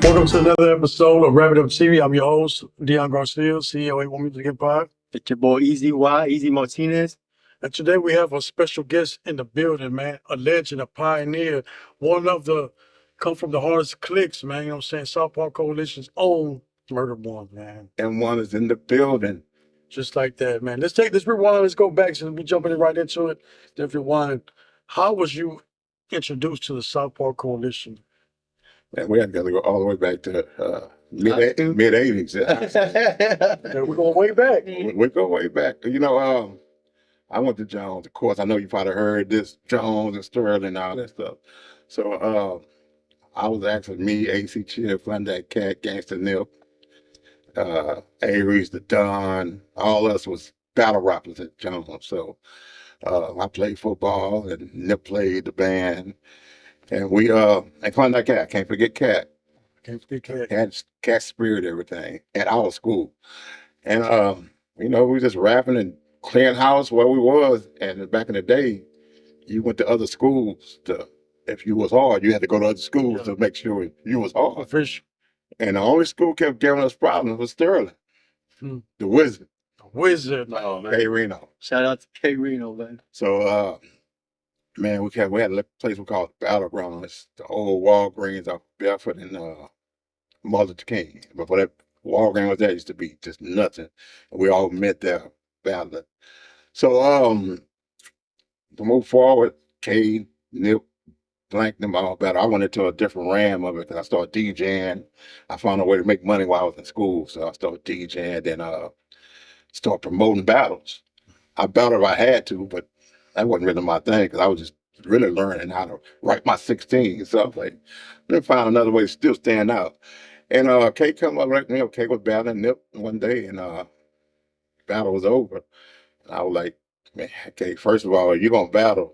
Welcome to another episode of Afrovibes TV. I'm your host, Deon Garcia, CEO of Music Hip Hop. It's your boy Ezy Martinez. And today we have a special guest in the building, man. A legend, a pioneer, one of the come from the hardest clicks, man. You know what I'm saying? South Park Coalition's own Murder One, man. And one is in the building. Just like that, man. Let's rewind. Let's go back. Since we jumping right into it. Let's rewind. How was you introduced to the South Park Coalition? And we had to go all the way back to mid 80s. Yeah, we're going way back. We go way back. You know, I went to Jones. Of course, I know you probably heard this Jones and Sterling and all that stuff. So I was actually me, AC Chip, Fun Cat, Gangsta Nip, Aries, the Don. All us was battle rappers at Jones. So I played football and Nip played the band. And we and Klondike Cat, can't forget Cat. Can't forget Cat. Had Cat spirit, everything at our school. And you know, we just rapping and clearing house where we was. And back in the day, you went to other schools to, if you was hard, you had to go to other schools to make sure you was hard. Fish. And the only school kept giving us problems was Sterling, the Wizard. Wizard. Oh, man. K Reno. Shout out to K Reno, man. So man, we had a place we called Battleground. It's the old Walgreens off Bedford and Martin Luther King. Before that Walgreens was there, used to be just nothing. And we all met there battling. So to move forward, K, Nip, Blank, them all better. I went into a different ram of it because I started DJing. I found a way to make money while I was in school. So I started DJing, then started promoting battles. I battled if I had to, but that wasn't really my thing because I was just really learning how to write my 16. So I was like, let me find another way to still stand out. And Kay come up right now. Kay was battling Nip one day, and battle was over. And I was like, man, okay, first of all, you're gonna battle.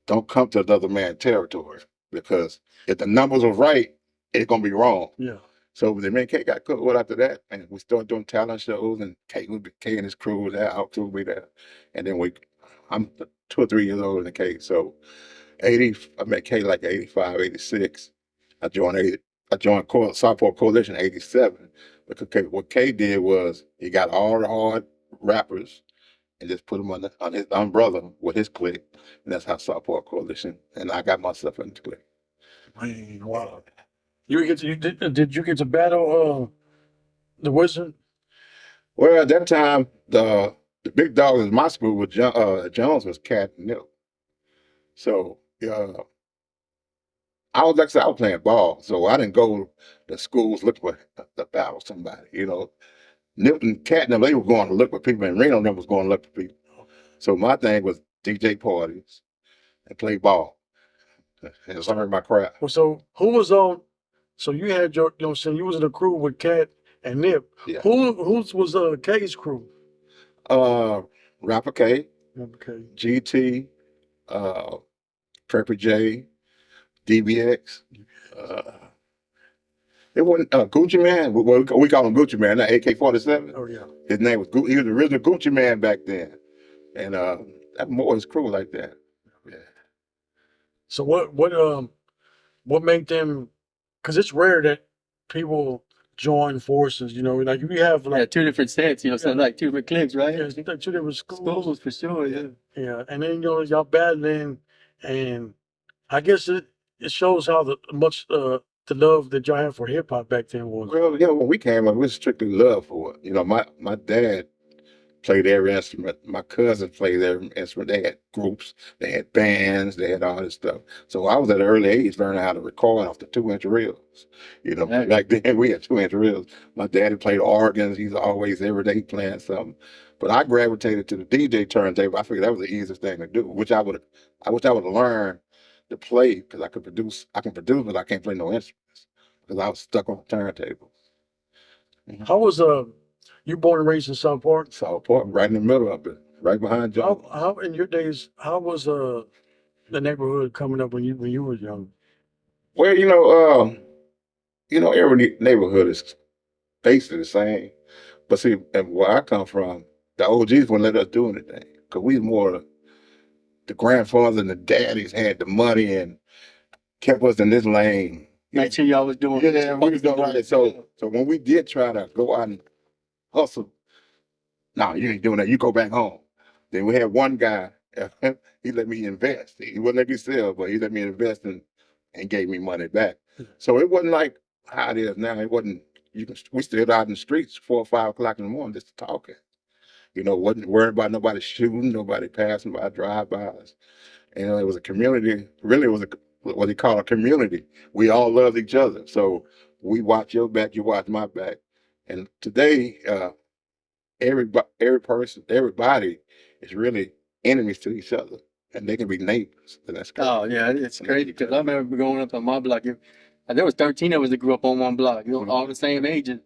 Don't come to another man's territory because if the numbers are right, it's gonna be wrong. Yeah. So the man Kay got cooked after that, and we started doing talent shows, and Kay and his crew was there, out crew was there, and then I'm 2 or 3 years older than Kay. So I met Kay like 85, 86. I joined South Park Coalition in 87. Because what Kay did was he got all the hard rappers and just put them on his umbrella with his clique. And that's how South Park Coalition. And I got myself in the clique. Man, wow. Did you get to battle the Wizard? Well, at that time, the big dog in my school was Jones was Cat and Nip. So I was playing ball, so I didn't go to schools looking for to battle somebody. You know, Nip and Cat and them, they were going to look for people, and Reno and them was going to look for people. So my thing was DJ parties and play ball. And learn my craft. Well, so who was on? So you had your, you know what I'm saying, you was in a crew with Cat and Nip. Yeah. Whose was K's crew? Rapper K, Okay. GT, Prepper J, DBX. It wasn't Gucci Man. We call him Gucci Man, not AK-47. Oh yeah. His name was Gucci. He was the original Gucci Man back then, and that more his crew like that. Yeah. So what made them? Because it's rare that people join forces. You know, like we have like 2 different sets, you know, something like 2 different cliques, right? yeah, it's like 2 different schools. For sure, yeah. Yeah, and then you know y'all battling, and I guess it shows how much the love that y'all had for hip hop back then was. Well, you know, when we came up, we strictly love for it. You know, my dad played every instrument. My cousins played every instrument. They had groups, they had bands, they had all this stuff. So I was at an early age learning how to record off the 2-inch reels. You know, back then we had 2-inch reels. My daddy played organs. He's always every day playing something. But I gravitated to the DJ turntable. I figured that was the easiest thing to do, which I wish I would have learned to play because I can produce, but I can't play no instruments because I was stuck on the turntable. How was you born and raised in South Park? South Park, right in the middle of it, right behind John. How in your days? How was the neighborhood coming up when you were young? Well, every neighborhood is basically the same. But see, and where I come from, the OGs wouldn't let us do anything because we more the grandfathers and the daddies had the money and kept us in this lane. Make sure y'all was doing. Yeah, we was doing right. So when we did try to go out and hustle, no, you ain't doing that. You go back home. Then we had one guy. He let me invest. He wouldn't let me sell, but he let me invest and gave me money back. So it wasn't like how it is now. It wasn't. We still out in the streets 4 or 5 o'clock in the morning just talking. Wasn't worried about nobody shooting, nobody passing by, drive-bys. It was a community. Really, it was what they call a community. We all loved each other. So we watch your back, you watch my back. And today, everybody is really enemies to each other, and they can be neighbors. And that's crazy. Oh yeah, it's crazy because I remember growing up on my block. There was 13 of us that grew up on one block. All the same ages,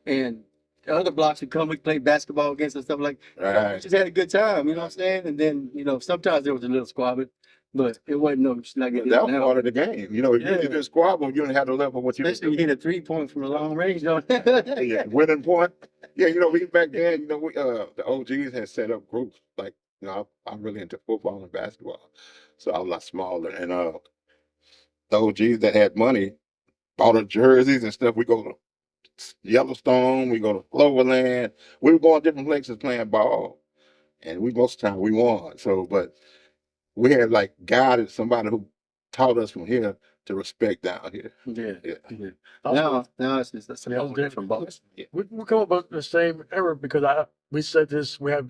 and the other blocks would come. We play basketball against and stuff like. Right. We just had a good time. You know what I'm saying? And then sometimes there was a little squabbling, but it wasn't no like it is That was now. part of the game. If you didn't squabble, you didn't have the level what you. Especially you hit a 3-point from a long range. Yeah, winning point. Yeah, we back then. We the OGs had set up groups like I'm really into football and basketball, so I was a lot smaller. And the OGs that had money bought us jerseys and stuff. We go to Yellowstone, we go to Cloverland. We were going different places playing ball, and most of the time we won. So, but we had like guided somebody who taught us from here to respect down here. Yeah. Now it's just a whole different box. Yeah. We come about the same era because we said this. We have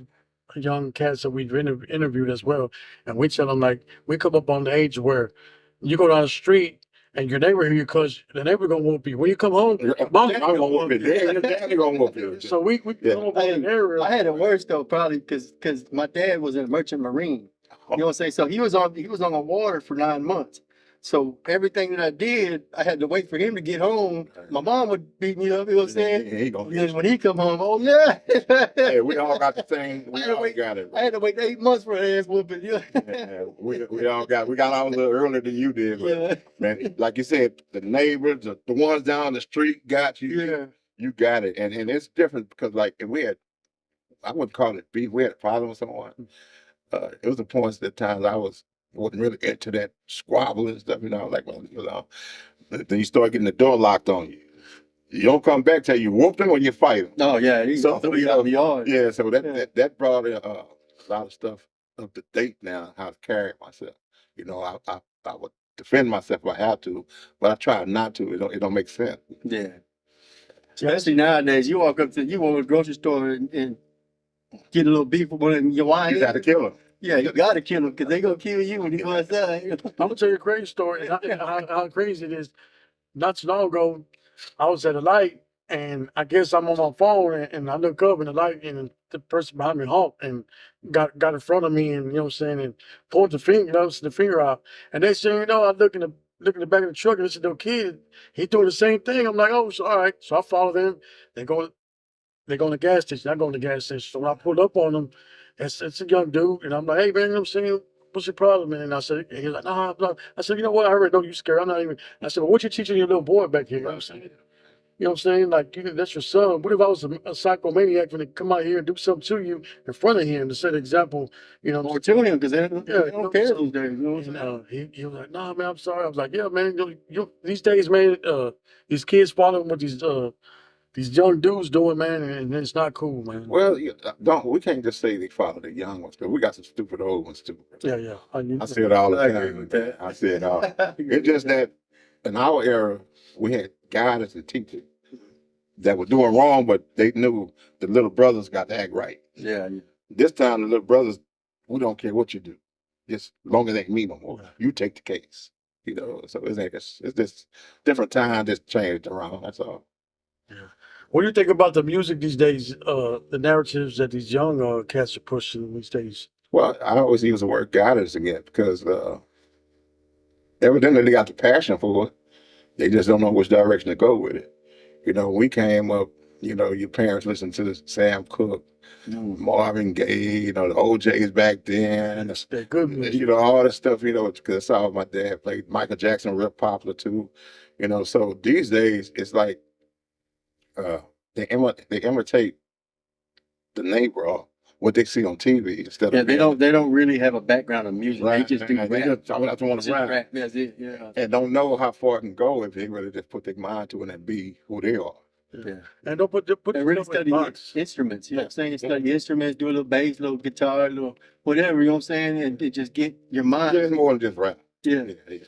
young cats that we've interviewed as well, and we tell them like we come up on the age where you go down the street and your neighbor hear you because the neighbor gonna whoop you when you come home. Mom gonna whoop you. Your daddy gonna whoop you. So we come up on an era. I had it worse though, probably because my dad was a merchant marine. You know what I'm saying? So he was on the water for 9 months. So everything that I did, I had to wait for him to get home. My mom would beat me up, you know what I'm saying? Then when he come home, oh yeah. Hey, we all got the thing. We all got it. I had to wait 8 months for an ass whooping. We all got out a little earlier than you did. But, man, like you said, the neighbors, the ones down the street got you. Yeah. You got it. And it's different because like if I wouldn't call it beef, we had a problem with someone. It was the points that times I wasn't really into that squabble and stuff, like then you start getting the door locked on you. You don't come back till you whoop them or you fight them. Oh yeah, so out the yard. Yeah, so that brought a lot of stuff up to date now, how to carry myself. I would defend myself if I had to, but I try not to. It don't make sense. Yeah. Especially nowadays, you walk up to a grocery store and get a little beef with one of your wife. You got to kill them. Yeah, you gotta kill them because they gonna kill you when you go outside. I'm gonna tell you a crazy story. How crazy it is. Not too long ago, I was at a light, and I guess I'm on my phone, and I look up in the light, and the person behind me honked and got in front of me, and and pulled the finger out. And they say, I look in the back of the truck, and it's a little kid. He doing the same thing. I'm like, oh, so, all right. So I follow them. They go to the gas station. I go to the gas station. So when I pulled up on them, it's a young dude, and I'm like, hey man, I'm saying, what's your problem, man? And I said, he's like, no. I said, you know what? I already know you scared. I'm not even. I said, well, what you teaching your little boy back here? You know what I'm saying? You know what I'm saying? Like, that's your son. What if I was a psychomaniac when they come out here and do something to you in front of him to set an example? Or to him because they don't care these days. You know what I'm saying? He was like, nah, man, I'm sorry. I was like, yeah, man, these days, man, these kids following what these young dudes doing, man, and it's not cool, man. Well, we can't just say they follow the young ones, because we got some stupid old ones too. Yeah. I say it all the time. I say it all. It's just that in our era, we had guidance and teachers that were doing wrong, but they knew the little brothers got to act right. Yeah. This time, the little brothers, we don't care what you do, just as long as they ain't me no more. You take the case, So it's this different time that's changed around. That's all. Yeah. What do you think about the music these days? The narratives that these young cats are pushing these days. Well, I always use the word guidance again because evidently they got the passion for it. They just don't know which direction to go with it. When we came up, your parents listened to Sam Cooke, Marvin Gaye, the OJs back then. They're good music. All this stuff, because that's all my dad played. Michael Jackson, real popular too. So these days it's like they imitate the neighbor or what they see on TV instead Yeah, of they don't really have a background of music. They just do rap. They just want Just to rap rap. That's it. Yeah. and don't know how far it can go if they really just put their mind to it and be who they are. Yeah. And don't put They really yourself in a study box. instruments. You know what I'm saying? Study instruments, do a little bass, little guitar, little whatever. You know what I'm saying? And it just get your mind. Yeah, it's more than just rap. Yeah. Yeah.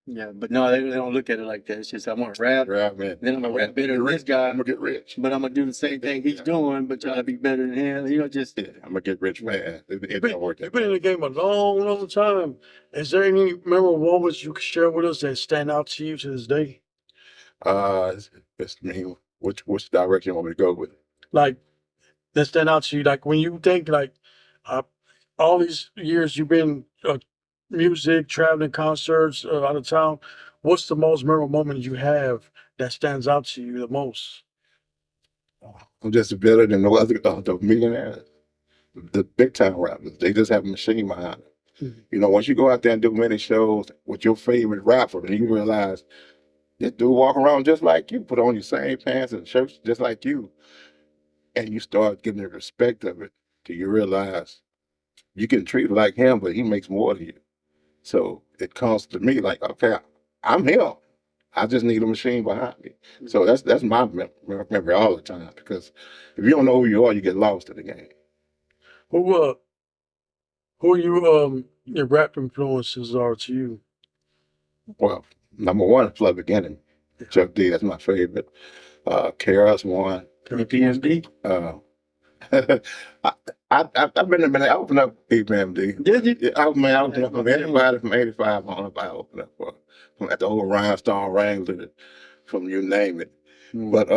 Yeah. But no, they don't look at it like that. It's just I want to rap. Rap, man. Then I'm gonna rap better than this guy. I'm gonna get rich. But I'm gonna do the same thing he's doing, but try to be better than him. You know, just Yeah, I'm gonna get rich fast. It don't work You've that been in way. the game a long time. Is there any memorable moments you can share with us that stand out to you to this day? It's me. Which direction you want me to go with? Like that stand out to you? Like when you think like uh, all these years you've been music, traveling, concerts, out of town. What's the most memorable moment you have that stands out to you the most? I'm just better than the millionaires, the big time rappers. They just have a machine behind it. Mhm. You know, once you go out there and do many shows with your favorite rapper, and you realize this dude walk around just like you, put on your same pants and shirts just like you, and you start getting the respect of it, till you realize you can treat it like him, but he makes more than you. So it comes to me like, okay, I'm him. I just need a machine behind me. So that's my memory all the time. Because if you don't know who you are, you get lost in the game. Who who are your rap influences are to you? Well, number one, Flood Beginning. Chuck D, that's my favorite. KRS One. PMD. I, I've been in. I opened up PMD. Did you? Yeah, I opened up from anybody from '85 on. I opened up for from at the old Rhinestone Wrangler, from you name it. But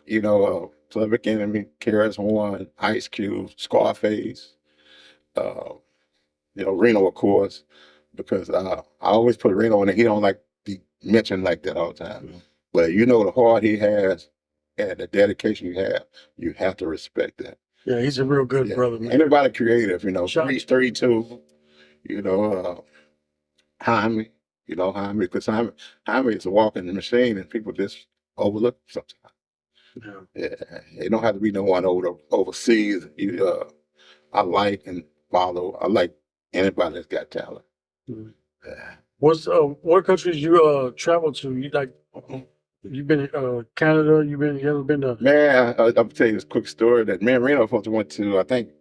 you know, Public Enemy, KRS One, Ice Cube, Scarface, uh, you know, Reno, of course, because I always put Reno in it. He don't like be mentioned like that all the time. But you know the heart he has and the dedication you have to respect that. Yeah, he's a real good Yeah. brother, man. Anybody creative, you know, Shout- 32, you know, Jaime, you know, Jaime, because Jaime is a walking machine and people just overlook sometimes. Yeah. Yeah, it don't have to be no one overseas. I like and follow. I like anybody that's got talent. Mhm. Yeah. What countries you travel to? You like you've been Canada, you ever been to Man, I'll tell you this quick story that me and Reno folks went to, I think,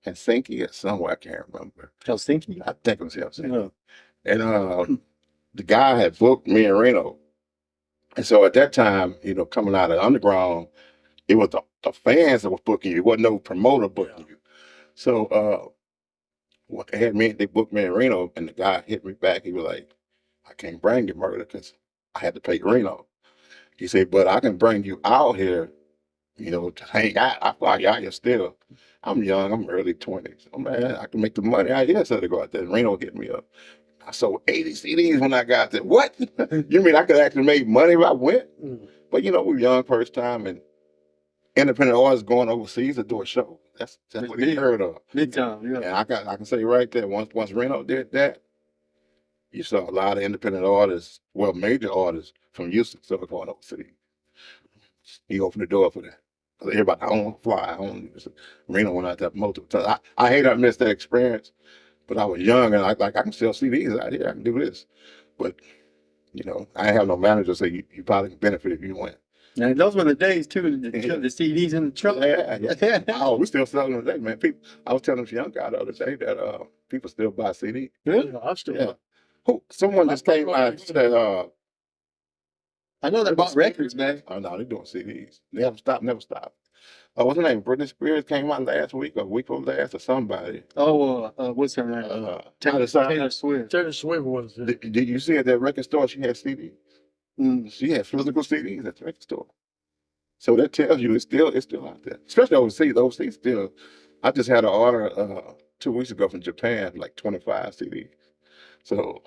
Helsinki or somewhere, I can't remember. Helsinki? I think it was Helsinki. No. And the guy had booked me and Reno. And so at that time, you know, coming out of the underground, it was the fans that was booking you. It wasn't no promoter booking you. So what they booked me in Reno, and the guy hit me back. He was like, I can't bring you, murder, because I had to pay Reno. He said, but I can bring you out here, you know, to hang out. I fly you out here still. I'm young, I'm early 20s. Oh man, I can make the money out here, so to go out there. And Reno hit me up. I sold 80 CDs when I got there. What? You mean I could actually make money if I went? Mm. But you know, we were young first time, and independent artists going overseas to do a show. That's what he heard of. Big time, yeah. And I can say right there, once Reno did that, you saw a lot of independent artists, well, major artists from Houston started going overseas. He opened the door for that. 'Cause everybody, I don't want to fly. I don't. Reno went out there multiple times. I hate I missed that experience, but I was young and I can sell CDs out here. I can do this, but you know, I ain't have no manager say you probably can benefit if you went. And those were the days too. The CDs in the trunk. Yeah. Oh, we still selling them today, man. People, I was telling this young guy the other day that people still buy CDs. Really? I still Yeah. Someone just came out and said, I know they bought records, man. oh no, they're doing CDs. They haven't stopped, never stopped. What's her name? Britney Spears came out last week or week before last or somebody. Oh, what's her name? Taylor Swift. Taylor Swift was it. Did you see at that record store she had CDs? She had physical CDs at the record store. So that tells you it's still out there. Especially overseas. Overseas still. I just had an order 2 weeks ago from Japan, like 25 CDs. So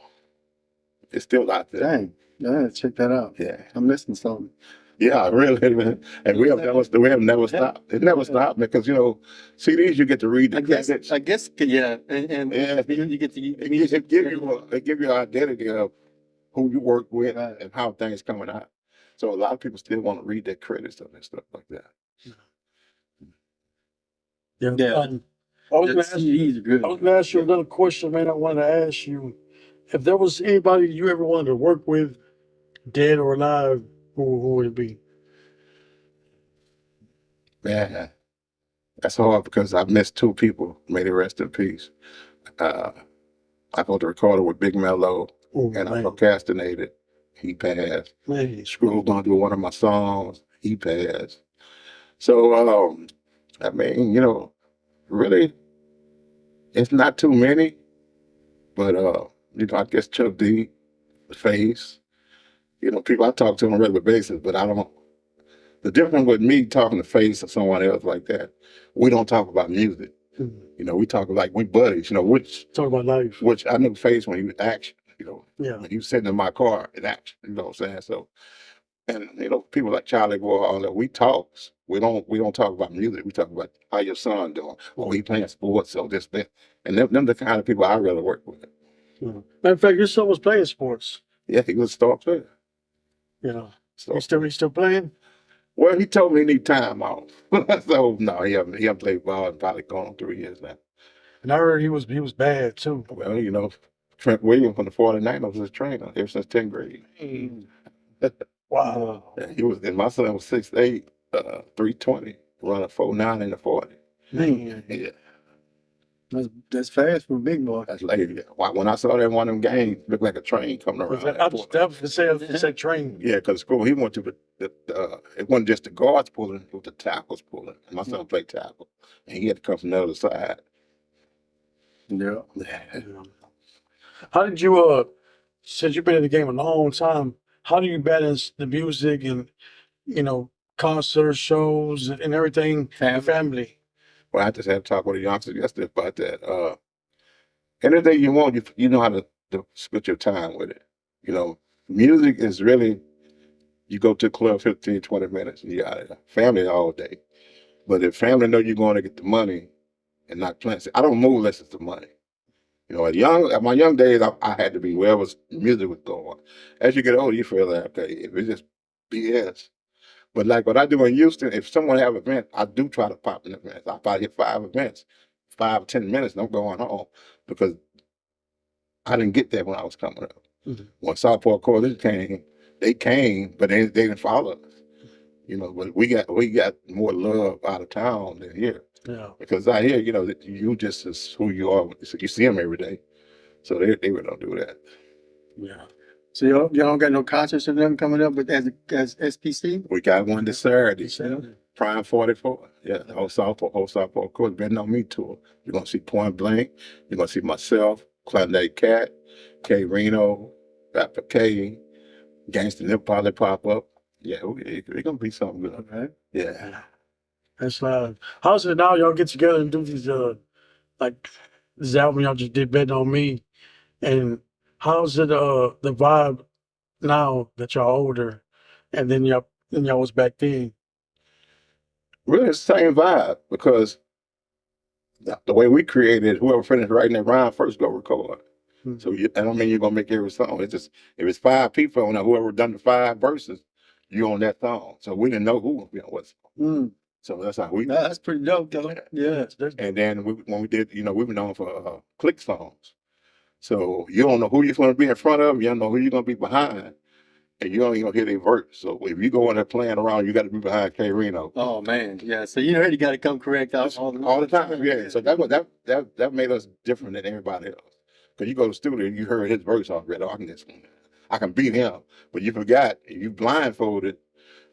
it's still out there. Dang. Yeah, check that out. Yeah. I'm missing something. Yeah, really, man. And we have never stopped. It never stopped because you know, CDs you get to read the credits. I guess, yeah, and Yeah. you get to It give you an identity of who you work with and how things coming out. So a lot of people still want to read their credits and stuff like that. Yeah. Yeah. I was The gonna ask CDs are good. I was gonna ask you another question, man. I wanted to ask you if there was anybody you ever wanted to work with, dead or alive, who would it be? Man, that's hard because I missed two people. May they rest in peace. Uh, I got the recorder with Big Mello, Oh and I man, procrastinated. He passed. man. Screw gonna do one of my songs. He passed. So, I mean, really, it's not too many, but I guess Chuck D, Face, people I talk to on a regular basis, but I don't. The difference with me talking to Face or someone else like that, we don't talk about music. We talk like we buddies. Talk about life. Which I knew Face when he was action. Yeah. When he was sitting in my car in action. You know what I'm saying? So, and people like Charlie Boy, all that, we talk. We don't talk about music. We talk about how your son doing. Oh, he playing sports, so this, that. And them the kind of people I really work with. Matter of fact, your son was playing sports. Yeah, he was a star player. Yeah. So, He's still playing? well, he told me he need time off. So no, he haven't played ball in probably going on 3 years now. And I heard he was bad too. Well, Trent Williams from the 49ers was his trainer ever since 10th grade. Wow. Yeah, and my son was 6'8", 320, running 4.9 in the 40. Man. Yeah, That's fast for a big boy. that's lady. When I saw that in one of them games, it looked like a train coming around. I was definitely say train. Yeah, because school he went to it wasn't just the guards pulling, it was the tackles pulling. And my son played tackle, and he had to come from the other side. Yeah. Yeah. How did you since you've been in the game a long time, how do you balance the music and concert shows and everything? Family. Well, I just had to talk with a youngster yesterday about that. Anything you want, you know how to split your time with it. Music is really, you go to the club 15, 20 minutes, and you got family all day. But if family know you're going to get the money and not playing, I don't move unless it's the money. At my young days, I had to be wherever music was going. As you get older, you feel like, okay, if it's just BS. But like what I do in Houston, if someone have an event, I do try to pop in events. I probably hit 5 events, 5 or 10 minutes, and I'm going home because I didn't get that when I was coming up. When Southport Coalition came, they came, but they didn't follow us. But we got more love out of town than here. Yeah. Because out here, you just is who you are. You see them every day, so they really don't do that. Yeah. So y'all don't got no concerts of them coming up with as SPC? We got one this Saturday. Saturday. Prime 44. Yeah, the whole Southport, of course, Betting on Me tour. You're gonna see Point Blank. You're gonna see myself, Clownday Cat, K Reno, Rapper K, Gangsta Nip probably pop up. Yeah, it's gonna be something good. Okay. Yeah. That's live. How's it now? Y'all get together and do these like this album y'all just did, Betting on Me, and how's it the vibe now that y'all older, and then y'all was back then? Really, it's the same vibe because the way we created, whoever finished writing that rhyme first go record. So I don't mean you're gonna make every song. It's just if it's 5 people on there, whoever done the 5 verses, you on that song. So we didn't know who was on what song. So that's how we. That's pretty dope, though. Yeah. And then when we did, we were known for click songs. So you don't know who you're going to be in front of, you don't know who you're going to be behind, and you don't even hear their verse. So if you go in there playing around, you got to be behind K Reno. Oh man, yeah. So you already got to come correct all the time. Yeah. So that made us different than everybody else. Because you go to the studio, you heard his verse already. Oh, I can beat him, but you forgot. If you blindfolded,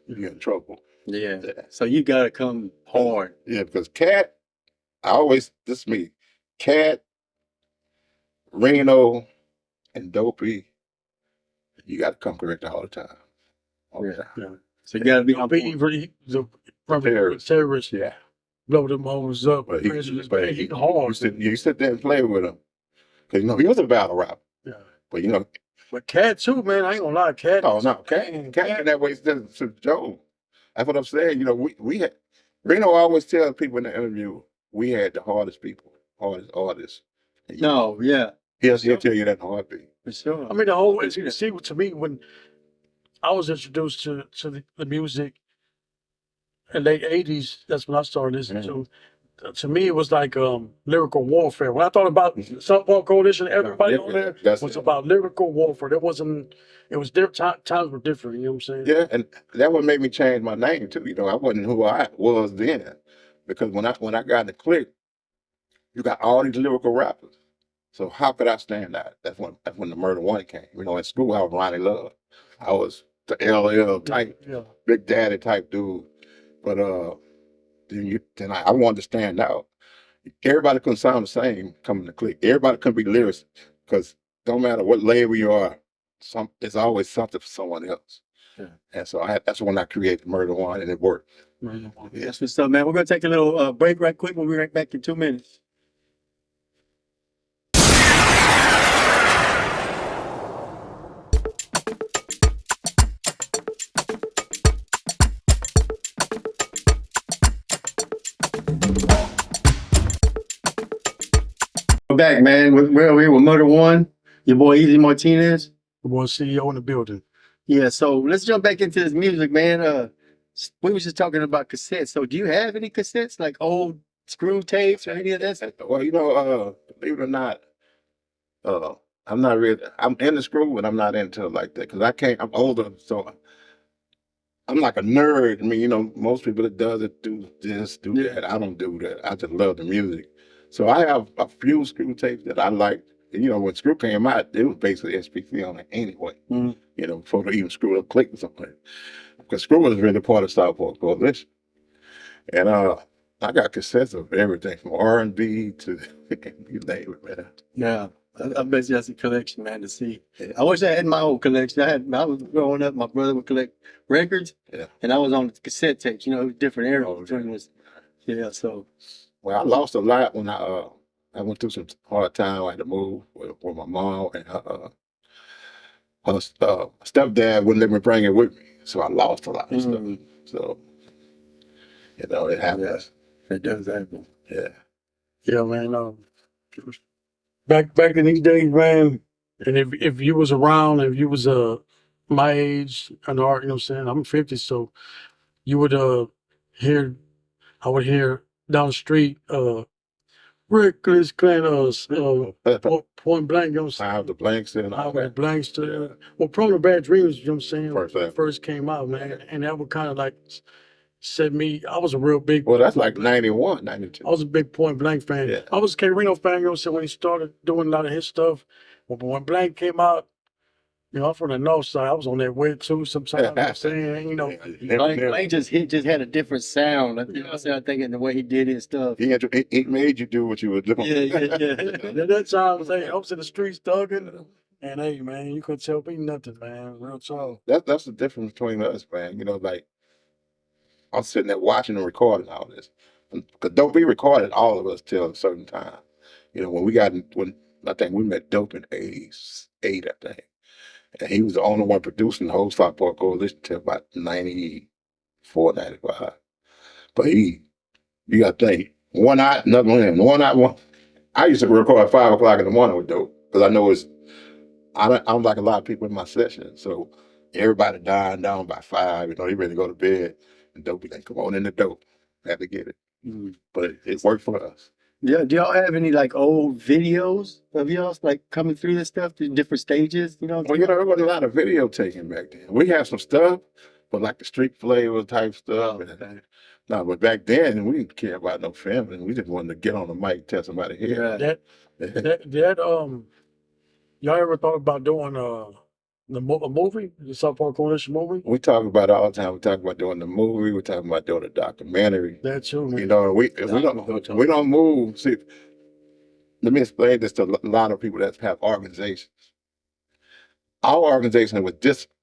you're in trouble. Yeah. So you got to come hard. Yeah, because Cat, this is me, Cat, Reno, and Dopey, you got to come correct all the time. Yeah. So you got to be on from terrorists. Yeah. Blow them hoes up. But he hard. You sit there and play with him. Because, he was a battle rapper. Yeah. But, But Cat too, man. I ain't gonna lie, Cat. Oh, no. Cat in that way to Joe. That's what I'm saying. We had, Reno always tells people in the interview, we had the hardest people, hardest artists. No, yeah. He'll tell you that in a heartbeat. For sure. I mean, the whole, as you can see, to me, when I was introduced to the music in the late 80s, that's when I started listening to. to me, it was like lyrical warfare. When I thought about Sub Punk Coalition, everybody on there was about lyrical warfare. There wasn't. It was different. Times were different. You know what I'm saying? Yeah, and that what made me change my name too. You know, I wasn't who I was then, because when I got in the clique, you got all these lyrical rappers. So how could I stand out? That's when the Murder One came. You know, in school I was Ronnie Love. I was the LL type, Yeah. Big Daddy type dude. But then I wanted to stand out. Everybody couldn't sound the same coming to click. Everybody couldn't be lyrics, because don't matter what label you are, it's always something for someone else. Yeah. And so that's when I created Murder One, and it worked. That's what's up, man. We're gonna take a little break right quick. We'll be right back in 2 minutes. We're back, man. We're over here with Murder One, your boy Ezy Martinez. The boy CEO in the building. Yeah, so let's jump back into this music, man. We was just talking about cassettes. So do you have any cassettes, like old screw tapes or any of that? Well, you know, believe it or not, I'm not really. I'm into screw, but I'm not into it like that, because I'm older, so I'm like a nerd. I mean, you know, most people that does it do this, do that. I don't do that. I just love the music. So I have a few screw tapes that I like. You know, when screw came out, it was basically SPC on it anyway. Mhm. You know, before they even screwed up click or something. Because screw was really part of Southport Coalition. And I got cassettes of everything from R&B to you name it, man. Yeah, I bet you that's a collection, man, to see. I wish I had my own collection. I was growing up, my brother would collect records, and I was on the cassette tapes, you know, different eras between us. Yeah, so. Well, I lost a lot when I went through some hard time. I had to move with my mom, and her stepdad wouldn't let me bring it with me, so I lost a lot of stuff. So, you know, it happens. Yeah, it does happen. Yeah. Yeah, man. Back in these days, man, and if you was around, if you was my age and you know what I'm saying, I'm 50, so you would I would hear down the street reckless kind of point blank, you know what I'm I have the blanks and all saying? that. Blanks to well, Pro Bad Dreams, you know what I'm saying? First when it first came out, man, and that would kind of like set me. I was a real big. Well, that's like 91, 92. I was a big Point Blank fan. Yeah. I was a K Reno fan, you know what I'm saying, when he started doing a lot of his stuff. But when Blank came out, you know, I'm from the north side. I was on that way too sometimes. You know what I'm saying, you know. Blank just had a different sound. You know what I'm saying? I think in the way he did his stuff. He made you do what you were doing. Yeah. At that time, I was in the streets thugging. And hey, man, you couldn't tell me nothing, man. Real talk. That's the difference between us, man. You know, like, I'm sitting there watching and recording all this. Because don't be recorded all of us till a certain time. You know, when I think we met Dope in 88, I think. And he was the only one producing the whole Southport Coalition till about 94, 95. But you got to think, one night, another one. I used to record at 5 o'clock in the morning with Dope, because I know I'm like a lot of people in my session. So everybody dying down by 5, you know, they ready to go to bed. And Dope be like, come on in the Dope. Had to get it. But it worked for us. Yeah, do y'all have any like old videos of y'all like coming through this stuff to different stages? You know, well, you know, there wasn't a lot of video taking back then. We had some stuff, but like the street flavor type stuff. No, but back then we didn't care about no family. We just wanted to get on the mic and tell somebody here. Y'all ever thought about doing a movie, the Southport Coalition movie? We talk about it all the time. We talk about doing the movie. We talk about doing a documentary. That too, man. You know, we don't move. See, let me explain this to a lot of people that have organizations. Our organization was disciplined,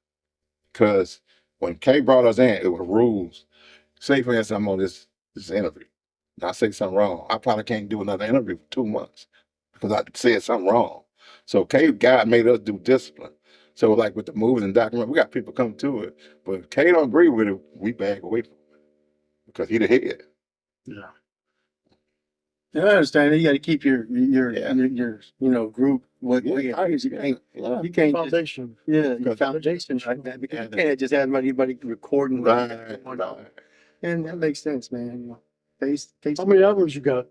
because when Kay brought us in, it was rules. Say, for instance, I'm on this interview. And I say something wrong. I probably can't do another interview for 2 months because I said something wrong. So God made us do discipline. So like with the movies and documentaries, we got people come to it. But if Kay don't agree with it, we back away from it because he the head. Yeah. I understand. You got to keep your group. You can't Foundation. your foundation like that, because you can't just have anybody recording. Right. And that makes sense, man. Face. How many albums you got?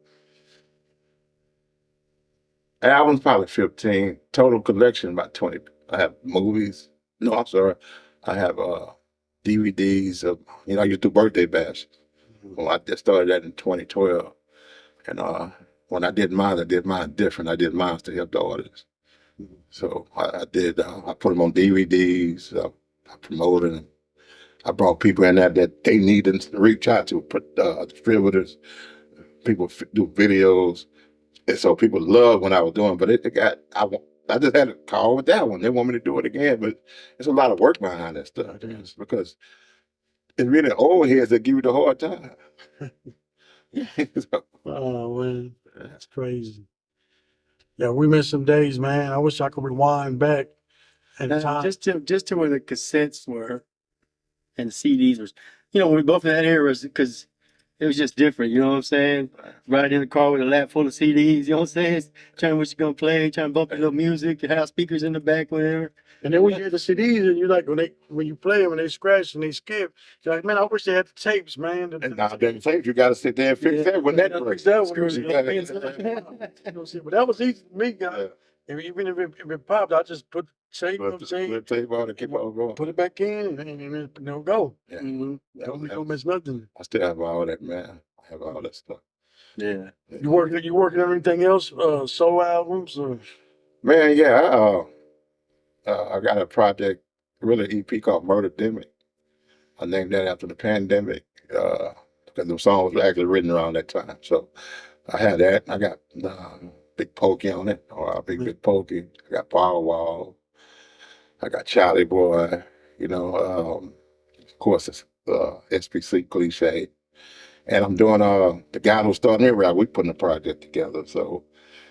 Albums probably 15. Total collection about 20. I have movies. No, I'm sorry. I have DVDs of, I used to do birthday bash. Well, I just started that in 2012. And when I did mine different. I did mine to help the artists. So I put them on DVDs. I promoted them. I brought people in that they needed to reach out to, distributors. People do videos. And so people loved when I was doing, but I just had a call with that one. They want me to do it again, but there's a lot of work behind that stuff. It's because it's really old heads that give you the hard time. So, Oh man, that's crazy. Yeah, we missed some days, man. I wish I could rewind back and time. Just to where the cassettes were and the CDs was, when we both in that era, because it was just different, you know what I'm saying? Riding in the car with a lap full of CDs, you know what I'm saying? Trying what you're gonna play, trying to bump your little music, you have speakers in the back, whatever. And then when you hear the CDs, and you're like, when you play them and they scratch and they skip, you're like, man, I wish they had the tapes, man. and now them tapes, you got to sit there and fix that when that breaks. That one. But that was easy for me, guys. And even if it popped, I just put tape, Flip tape on and keep on going. put it back in, and it'll go. Yeah. Don't miss nothing. I still have all that, man. I have all that stuff. Yeah. You working on anything else? Solo albums? Or? Man, yeah. I got a project, really EP called Murder-demic. I named that after the pandemic because the song was actually written around that time. So I had that. I got Big Pokey on it, or Big Pokey. I got Powerwall. I got Charlie Boy. Of course, it's SPC Cliche. And I'm doing the guy who started me around. We putting a project together. So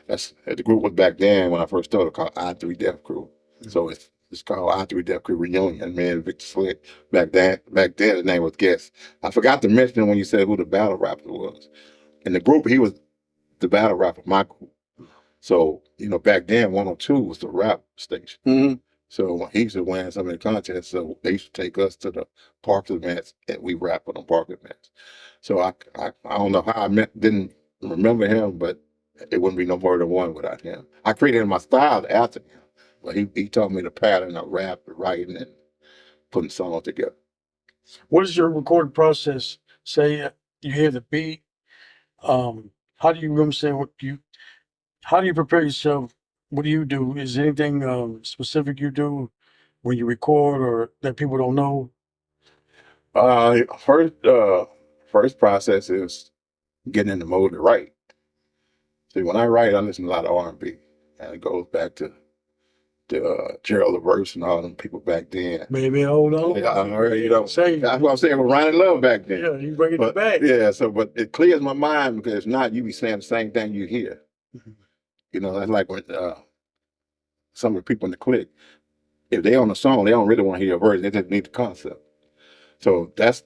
the group was back then when I first started called I3 Def Crew. So it's called I3 Def Crew Reunion. Me and Victor Slick. Back then the name was Guest. I forgot to mention when you said who the battle rapper was. In the group, he was the battle rapper, my group. So, back then 102 was the rap station. Mm-hmm. So he used to win some of the contests. So they used to take us to the park events and we rap on the park events. So I don't know how didn't remember him, but it wouldn't be no more than one without him. I created my style after him. But he taught me the pattern of rap, writing, and putting songs together. What is your recording process? Say you hear the beat. How do you how do you prepare yourself? What do you do? Is there anything specific you do when you record or that people don't know? First process is getting in the mode to write. See, when I write, I listen to a lot of R&B, and it goes back to Gerald LaVerse and all them people back then. Maybe hold on. Say that's what I'm saying with Ronnie Love back then. Yeah, you bring it back. Yeah, but it clears my mind because if not, you be saying the same thing you hear. That's like when some of the people in the clique, if they on a song, they don't really want to hear a verse, they just need the concept. So that's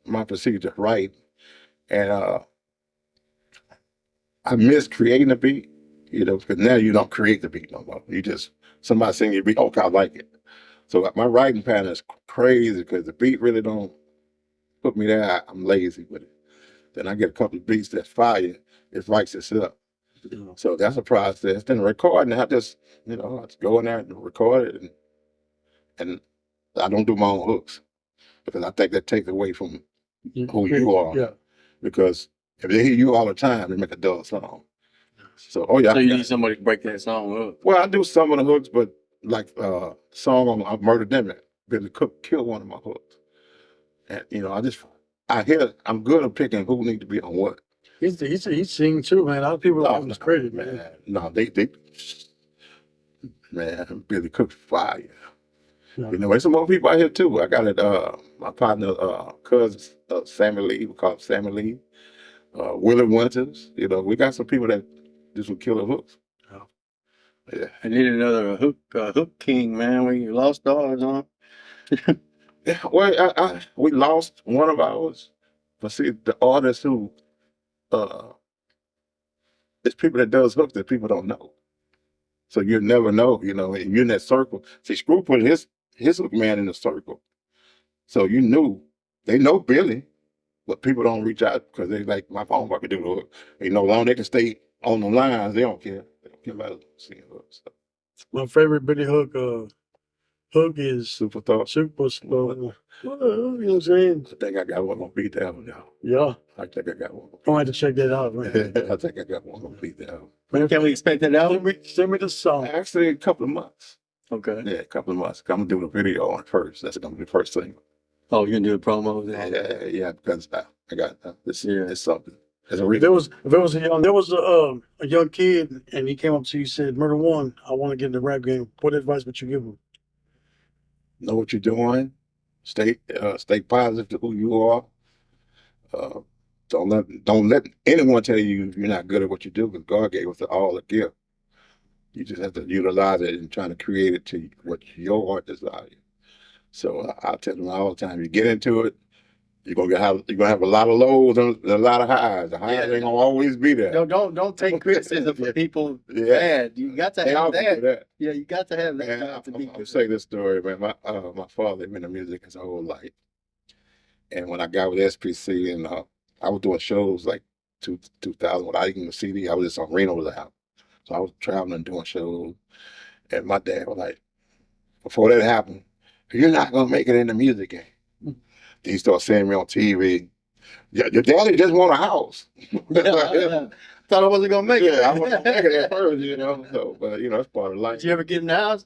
my procedure to write. And I miss creating a beat, because now you don't create the beat no more. You just, somebody sing your beat, okay, I like it. So my writing pattern is crazy because the beat really don't put me there. I'm lazy with it. Then I get a couple of beats that's fire, it writes itself. So that's a process. Then recording, I just, I just go in there and record it, and I don't do my own hooks because I think that takes away from who you are. Yeah. Because if they hear you all the time, they make a dull song. So So you need somebody to break that song up. Well, I do some of the hooks, but like song on Murder-demic, Billy Cook killed one of my hooks, and I'm good at picking who need to be on what. He's singing too, man. A lot of people don't give him his credit, man. No, man, Billy Cook's fire. Yeah. There's some more people out here too. I got it. My partner, cousin, Sammy Lee. We call him Sammy Lee. Willie Winters. We got some people that do some killer hooks. Oh. Yeah. I need another hook king, man. We lost ours, huh? Yeah, well, we lost one of ours, but see, the artists who, it's people that does hooks that people don't know. So you never know, you're in that circle. See, Screw put his hook man in the circle. So they know Billy, But people don't reach out because they like my phone I can do the hook. You know, long they can stay on the lines, they don't care. They don't care about seeing hooks. So, My favorite Billy Hook hook is super thought. Super Slow. You know what I'm saying? I think I got one gonna beat that one now. Yeah. I think I got one. I'm gonna have to check that out, man. I think I got one gonna beat that one. Man, Can we expect that out? send me the song. Actually, a couple of months. Okay. Yeah, a couple of months. I'm gonna do the video on it first. That's gonna be the first thing. Oh, you're gonna do a promo? Yeah, because I got this. Yeah. It's something. It's a If reason. it was a young kid and he came up to you and said, Murder One, I want to get in the rap game. What advice would you give him? Know what you're doing. Stay positive to who you are. Don't let anyone tell you you're not good at what you do, because God gave us all a gift. You just have to utilize it and trying to create it to what your heart desires. So I tell them all the time: you get into it, you're gonna have a lot of lows and a lot of highs. The highs ain't gonna always be there. Don't take criticism from people Yeah. bad. You got to They all have gonna do that. that. Yeah, you got to have that. Man, to be I'll good. say this story, man. My father been in music his whole life, and when I got with SPC and I was doing shows like 2000 without even a CD. I was just on Reno's album, so I was traveling and doing shows. And my dad was like, before that happened, you're not gonna make it in the music game. Then he started seeing me on TV. Yeah, your daddy just want a house. Yeah. Thought I wasn't gonna make it. Yeah, I wasn't gonna make it at first, you know. So, but you know, it's part of life. Did you ever get in the house?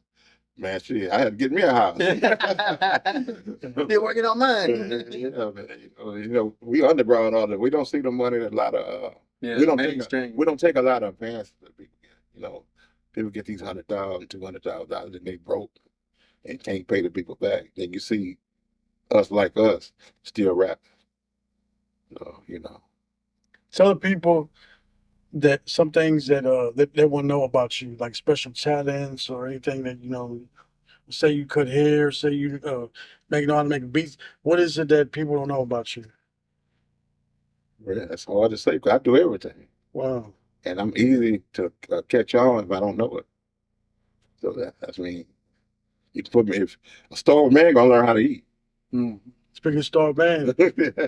Man, shit, I had to get me a house. Still working on mine. Yeah, man. You know, we underground all that. We don't see the money that a lot of Yeah, we don't mainstream. take a lot of advances that people get. You know, people get these $100,000, $200,000, and they broke and can't pay the people back. Then you see us like us still rapping. So, you know. Tell the people that some things that they want to know about you, like special talents or anything that, you know, say you cut hair, say you know how to make beats. What is it that people don't know about you? Yeah, it's hard to say because I do everything. Wow. And I'm easy to catch on if I don't know it. So that's me. You can put me, if a starving man gonna learn how to eat. Speaking of star band,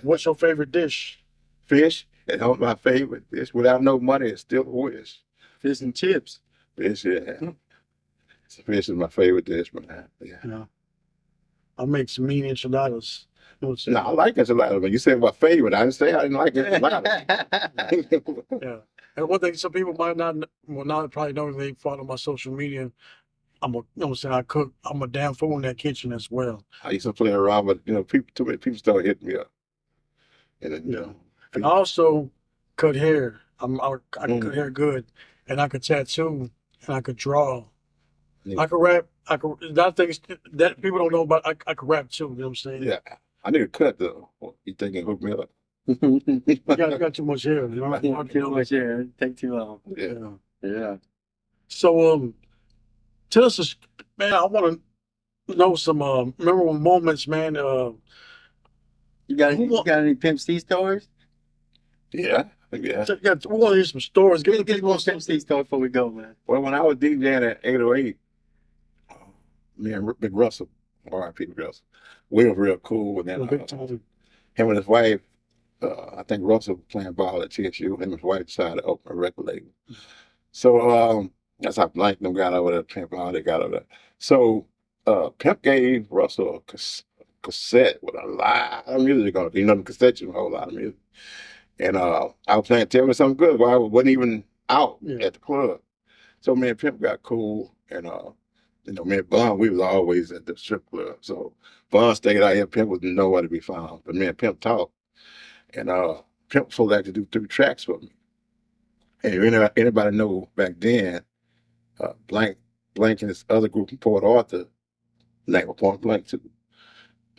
what's your favorite dish? Fish, and that's my favorite dish. Without no money, it's still a wish. Fish and chips. Fish, yeah. Fish is my favorite dish, man. Yeah. Yeah. I make some mean enchiladas. You know what I'm No, I like enchiladas, but you said my favorite. I didn't say I didn't like enchiladas. Yeah. And one thing some people might not probably know if they follow my social media. You know what I'm saying, I cook. I'm a damn fool in that kitchen as well. I used to play around, but you know, too many people started hitting me up. And then, you know, And I also cut hair. I cut hair good, and I could tattoo, and I could draw. Yeah. I could rap. A lot of things that people don't know about. I could rap too. You know what I'm saying? yeah, I need a cut though. You thinking hook me up? You got too much hair. You know? Too much hair. It take too long. Yeah. Yeah. So tell us, man. I want to know some memorable moments, man. You got any Pimp C stories? Yeah. Yeah. We want to hear some stories. Get one Pimp C story before we go, man. Well, when I was DJing at 808, me and Big Russell, R.I.P. Russell, we were real cool. And then Big time. him and his wife, I think Russell was playing ball at TSU, him and his wife decided to open a record label. So that's how Blank them got over there, Pimp, how they got over there. So Pimp gave Russell a cassette with a lot of music on it. You know, the cassette you know, a whole lot of music. And I was playing Tell Me Something Good while I wasn't even out at the club. So me and Pimp got cool, and you know, me and Bun, we was always at the strip club. So Bun stayed out here, Pimp was nowhere to be found. But me and Pimp talked. And Pimp was supposed to actually do 3 tracks for me. And if anybody know back then, Blank and this other group in Port Arthur, name was Point Blank too.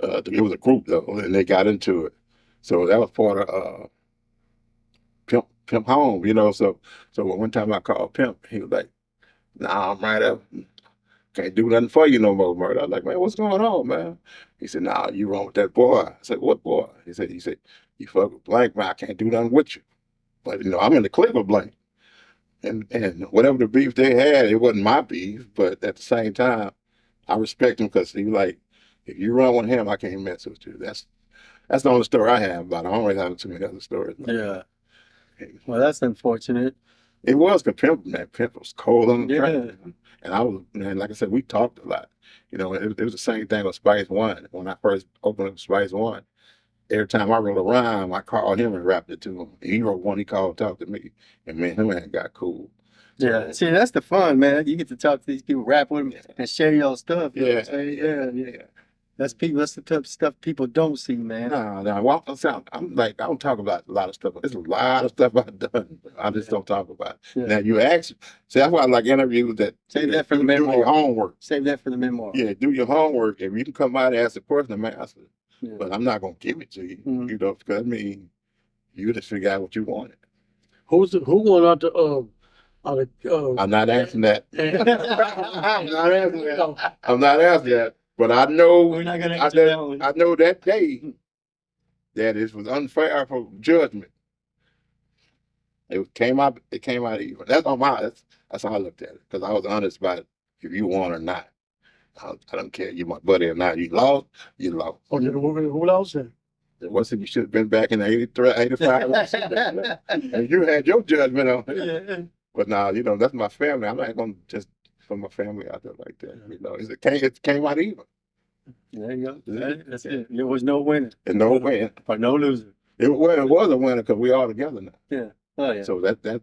It was a group though, and they got into it. So that was part of Pimp home, you know. So one time I called Pimp, he was like, "Nah, I'm right up. Can't do nothing for you no more, Murder." I was like, "Man, what's going on, man?" He said, "Nah, you wrong with that boy." I said, "What boy?" He said, "You fuck with Blank, man. I can't do nothing with you." But you know, I'm in the clique with Blank. And whatever the beef they had, it wasn't my beef. But at the same time, I respect him because he like, if you run with him, I can't mess with you. That's the only story I have about it. I don't really have too many other stories. Yeah. Well, that's unfortunate. It was because Pimp was cold on the Yeah. track. And I was, man, like I said, we talked a lot. You know, it was the same thing with Spice One. When I first opened up Spice One, every time I wrote a rhyme, I called him and rapped it to him. He wrote one, he called, talked to me. And man, him and I got cool. Yeah. See, that's the fun, man. You get to talk to these people, rap with them, and share your stuff. You know what I'm saying? Yeah. That's the type of stuff people don't see, man. No, I'm talking about a lot of stuff. There's a lot of stuff I've done. I just don't talk about it. Yeah. Now you ask, see, that's why I like interviews that Save that for the do memoir. your homework. Save that for the memoir. Yeah, do your homework. If you can come out and ask a question, man, I said, Yeah. but I'm not gonna give it to you. Mhm. You know, because I mean, you just figure out what you wanted. Who won out the I'm not answering that. I'm not answering you that. know, I'm not answering that. But I know We're not gonna answer that one. I know that day that it was unfair for judgment. It came out even. That's how I looked at it. Because I was honest about it. If you won or not. I don't care. You my buddy or not. You lost, you lost. okay, who else then? It wasn't you should have been back in 83, 85. And you had your judgment on it. Yeah. But now, you know, that's my family. I'm not gonna just put my family out there like that. You know, it came out even. There you go. That's it. There was no winner And no win. or no loser. It was a winner because we all together now. Yeah. Oh yeah. So that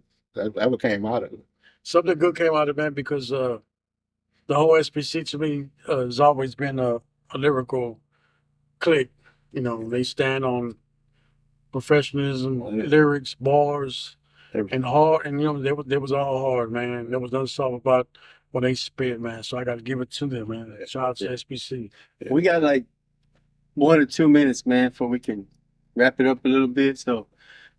what came out of it. Something good came out of it, man, because the whole SPC to me has always been a lyrical clique. You know, they stand on professionalism, Yeah. lyrics, bars, Everything. and hard. And you know, they was all hard, man. There was nothing soft about what they spit, man. So I got to give it to them, man. Shout out to SPC. We got like 1 or 2 minutes, man, before we can wrap it up a little bit. So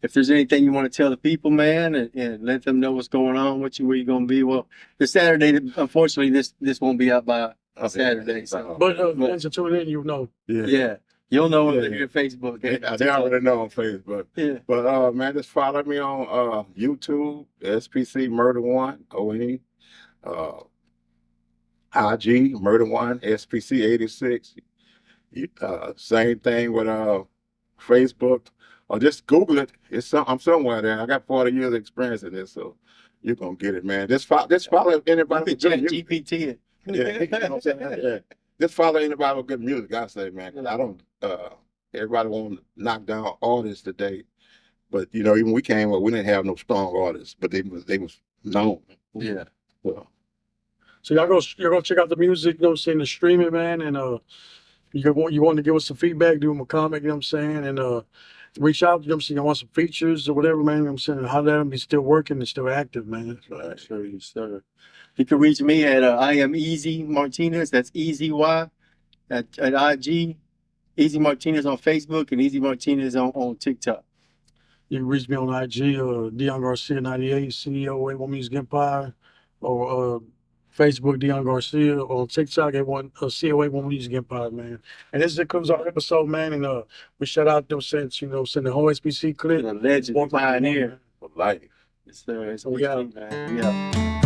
if there's anything you want to tell the people, man, and let them know what's going on with you, where you're gonna be. Well, this Saturday, unfortunately, this won't be out by Saturday. So But once you tune in, you know. yeah, you'll know when Yeah. they're here Facebook. They already know on Facebook. Yeah. But man, just follow me on YouTube, SPC Murder One, ONE. IG Murder One, SPC 86. Same thing with Facebook. Or just Google it. I'm somewhere there. I got 40 years of experience in this, so you're gonna get it, man. Just follow anybody with good music. GPT it. Yeah, you know what I'm saying? Yeah. Just follow anybody with good music, I say, man. 'Cause I don't everybody want to knock down artists today. But you know, even we came up, we didn't have no strong artists, but they was known. Yeah. So y'all go check out the music, you know what I'm saying, the streaming, man, and you want to give us some feedback, do them a comment, you know what I'm saying, and reach out, you know what I'm saying, you want some features or whatever, man, you know what I'm saying, how let them be still working and still active, man. Right. Sure, sir. You can reach me at I am Ezy Martinez. That's EZY at IG. Ezy Martinez on Facebook and Ezy Martinez on TikTok. You can reach me on IG, Deon Garcia 98, CEO A1 Music Empire, or Facebook Deon Garcia, on TikTok A1 CEO A1 Music Empire, man. And this concludes our episode, man. And we shout out them since the whole SPC clip. The legend, the pioneer. For life. Yes, sir. It's We out. man. We out.